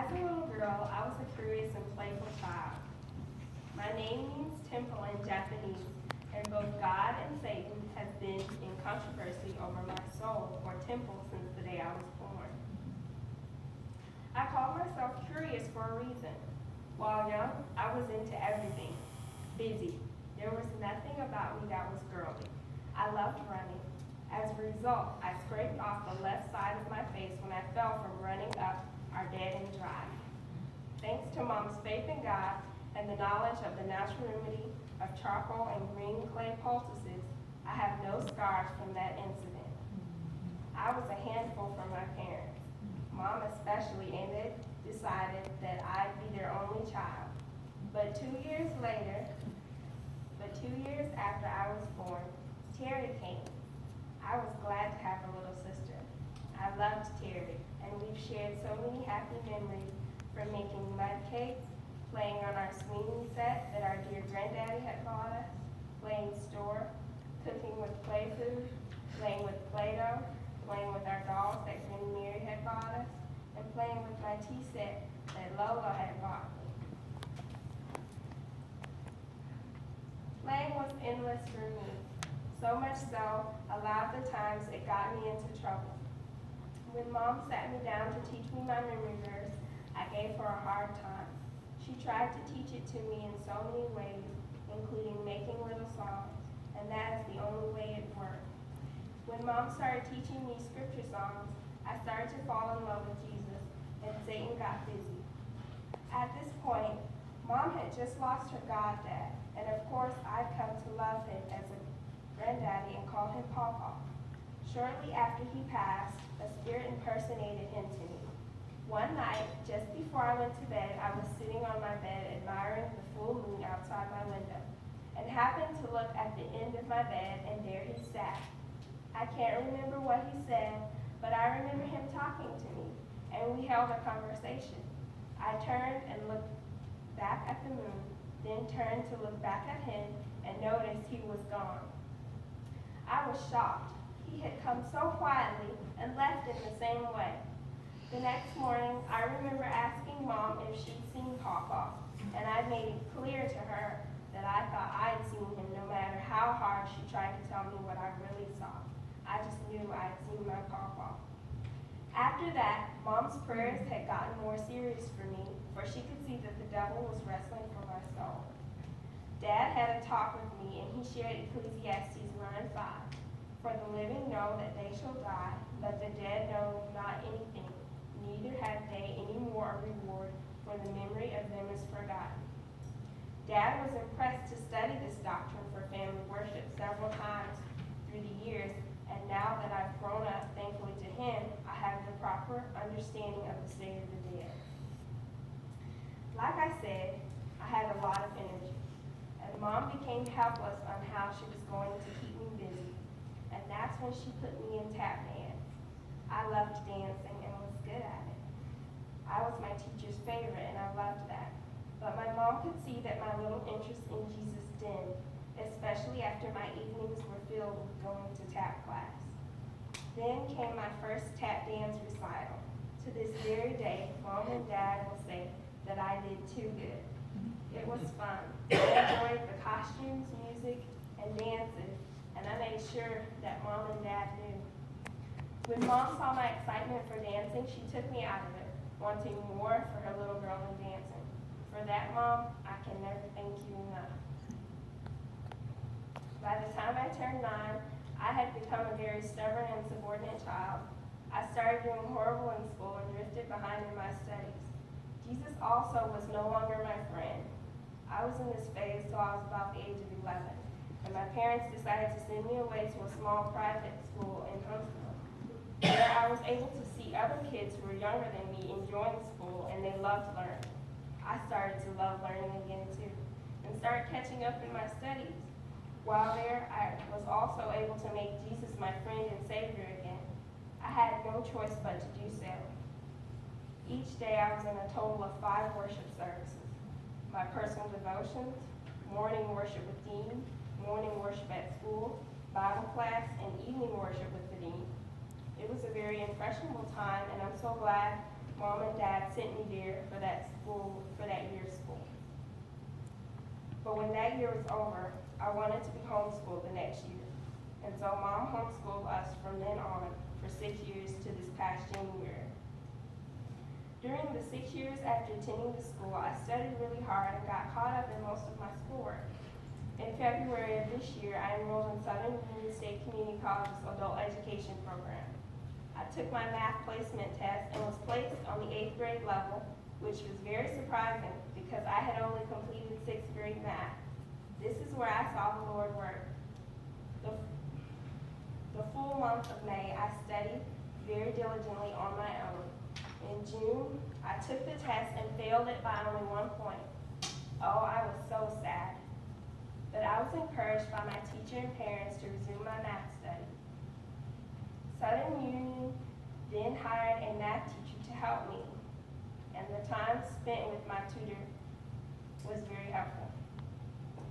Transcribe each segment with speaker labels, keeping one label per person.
Speaker 1: As a little girl, I was a curious and playful child. My name means temple in Japanese, and both God and Satan has been in controversy over my soul or temple since the day I was born. I called myself curious for a reason. While young, I was into everything. Busy. There was nothing about me that was girly. I loved running. As a result, I scraped off the left side of my face when I fell from running up our dead-end drive. Thanks to Mom's faith in God and the knowledge of the natural remedy of charcoal and green clay poultices, I have no scars from that incident. I was a handful for my parents, Mom especially, and they decided that I'd be their only child. But 2 years after I was born, Terry came. I was glad to have a little sister. I loved Terry, and we've shared so many happy memories from making mud cakes, playing on our swinging set that our dear granddaddy had bought us, playing store, cooking with play food, playing with Play-Doh, playing with our dolls that Granny Mary had bought us, and playing with my tea set that Lola had bought me. Playing was endless for me, so much so, a lot of the times it got me into trouble. When Mom sat me down to teach me my memory verse, I gave her a hard time. She tried to teach it to me in so many ways, including making little songs, and that is the only way it worked. When Mom started teaching me scripture songs, I started to fall in love with Jesus, and Satan got busy. At this point, Mom had just lost her goddad, and of course I'd come to love him as a granddaddy and call him Pawpaw. Shortly after he passed, a spirit impersonated him to me. One night, just before I went to bed, I was sitting on my bed admiring the full moon outside my window, and happened to look at the end of my bed, and there he sat. I can't remember what he said, but I remember him talking to me, and we held a conversation. I turned and looked back at the moon, then turned to look back at him, and noticed he was gone. I was shocked. He had come so quietly and left in the same way. The next morning, I remember asking Mom if she'd seen Pawpaw, and I made it clear to her that I thought I'd seen him no matter how hard she tried to tell me what I really saw. I just knew I'd seen my Pawpaw. After that, Mom's prayers had gotten more serious for me, for she could see that the devil was wrestling for my soul. Dad had a talk with me, and he shared Ecclesiastes 9:5. For the living know that they shall die, but the dead know not anything, neither have they any more a reward, for the memory of them is forgotten. Dad was impressed to study this doctrine for family worship several times through the years, and now that I've grown up, thankfully to him, I have the proper understanding of the state of the dead. Like I said, I had a lot of energy, and Mom became helpless on how she was going to keep me busy. And that's when she put me in tap dance. I loved dancing and was good at it. I was my teacher's favorite, and I loved that. But my mom could see that my little interest in Jesus dimmed, especially after my evenings were filled with going to tap class. Then came my first tap dance recital. To this very day, Mom and Dad will say that I did too good. It was fun. I enjoyed the costumes, music, and dances, and I made sure that Mom and Dad knew. When Mom saw my excitement for dancing, she took me out of it, wanting more for her little girl in dancing. For that, Mom, I can never thank you enough. By the time I turned 9, I had become a very stubborn and subordinate child. I started doing horrible in school and drifted behind in my studies. Jesus also was no longer my friend. I was in this phase till I was about the age of 11. And my parents decided to send me away to a small private school in Huntsville, where I was able to see other kids who were younger than me enjoying school, and they loved learning. I started to love learning again too, and started catching up in my studies. While there, I was also able to make Jesus my friend and Savior again. I had no choice but to do so. Each day I was in a total of 5 worship services: my personal devotions, morning worship with Dean, morning worship at school, Bible class, and evening worship with the dean. It was a very impressionable time, and I'm so glad Mom and Dad sent me there for that year's school. But when that year was over, I wanted to be homeschooled the next year. And so Mom homeschooled us from then on for 6 years to this past January. During the 6 years after attending the school, I studied really hard and got caught up in most of my schoolwork. In February of this year, I enrolled in Southern Union State Community College's Adult Education Program. I took my math placement test and was placed on the 8th grade level, which was very surprising because I had only completed 6th grade math. This is where I saw the Lord work. The full month of May, I studied very diligently on my own. In June, I took the test and failed it by only 1 point. Oh, I was so sad. But I was encouraged by my teacher and parents to resume my math study. Southern Union then hired a math teacher to help me, and the time spent with my tutor was very helpful.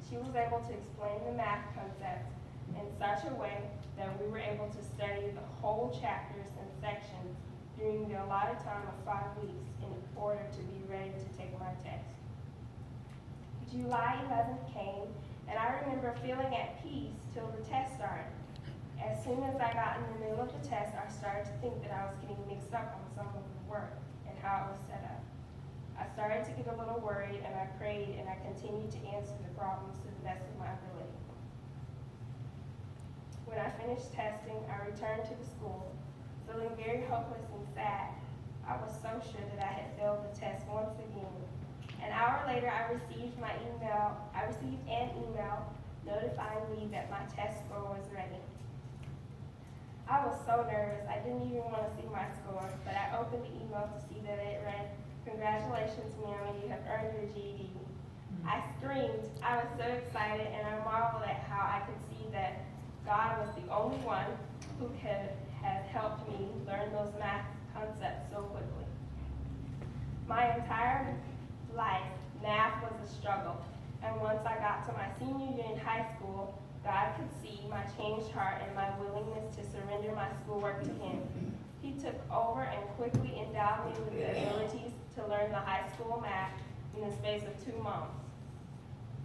Speaker 1: She was able to explain the math concepts in such a way that we were able to study the whole chapters and sections during the allotted time of 5 weeks in order to be ready to take my test. July 11th came, and I remember feeling at peace till the test started. As soon as I got in the middle of the test, I started to think that I was getting mixed up on some of the work and how it was set up. I started to get a little worried, and I prayed, and I continued to answer the problems to the best of my ability. When I finished testing, I returned to the school, feeling very hopeless and sad. I was so sure that I had failed the test once again. An hour later, I received an email notifying me that my test score was ready. I was so nervous, I didn't even want to see my score, but I opened the email to see that it read, "Congratulations, Miyana, you have earned your GED." I screamed. I was so excited, and I marveled at how I could see that God was the only one who had helped me learn those math concepts so quickly. My entire life, math was a struggle, and once I got to my senior year in high school, God could see my changed heart and my willingness to surrender my schoolwork to Him. He took over and quickly endowed me with the abilities to learn the high school math in the space of 2 months.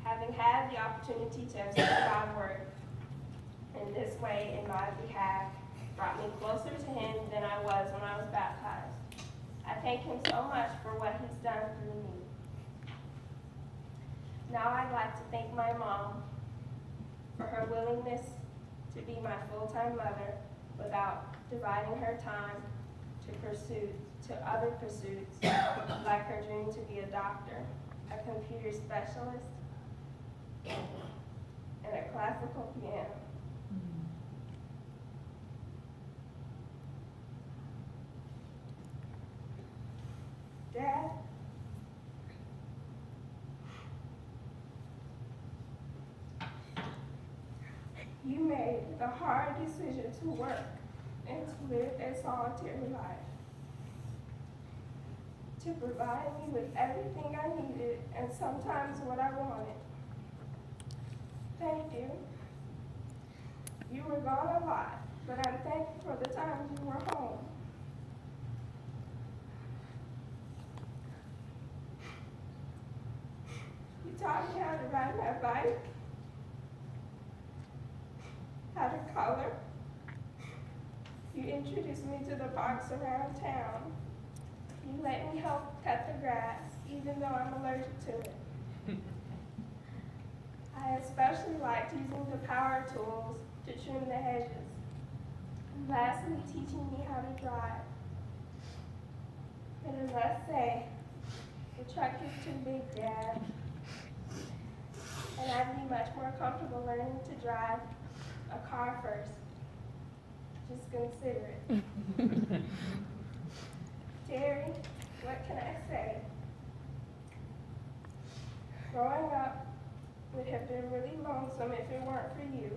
Speaker 1: Having had the opportunity to have seen God work in this way in my behalf brought me closer to Him than I was when I was baptized. I thank Him so much for what He's done through me. Now I'd like to thank my mom for her willingness to be my full-time mother without dividing her time to other pursuits like her dream to be a doctor, a computer specialist, and a classical piano. Dad, you made the hard decision to work and to live a solitary life, to provide me with everything I needed and sometimes what I wanted. Thank you. You were gone a lot, but I'm thankful for the times you were home. You taught me how to ride my bike, how to color. You introduced me to the parks around town. You let me help cut the grass, even though I'm allergic to it. I especially liked using the power tools to trim the hedges. And lastly, teaching me how to drive. But I must say, the truck is too big, Dad. And I'd be much more comfortable learning to drive a car first. Just consider it. Terry, what can I say? Growing up would have been really lonesome if it weren't for you.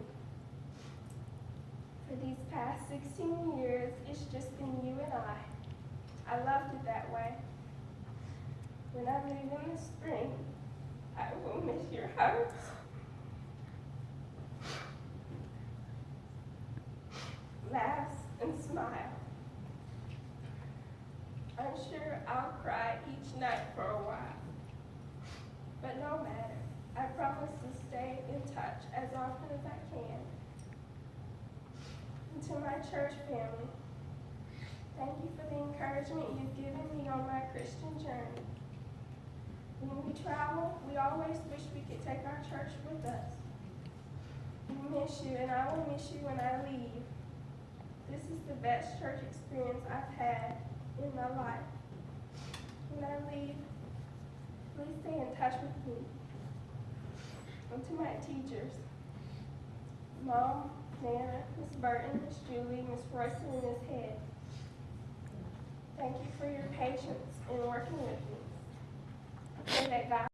Speaker 1: For these past 16 years, it's just been you and I. I loved it that way. When I leave in the spring, I will miss your hugs, laughs, and smiles. I I'm sure I'll cry each night for a while. But no matter, I promise to stay in touch as often as I can. And to my church family, thank you for the encouragement you've given me on my Christian journey. When we travel, we always wish we could take our church with us. We miss you, and I will miss you when I leave. This is the best church experience I've had in my life. When I leave, please stay in touch with me. And to my teachers, Mom, Nana, Miss Burton, Miss Julie, Miss Royce, and Miss Head, thank you for your patience in working with me. I pray that God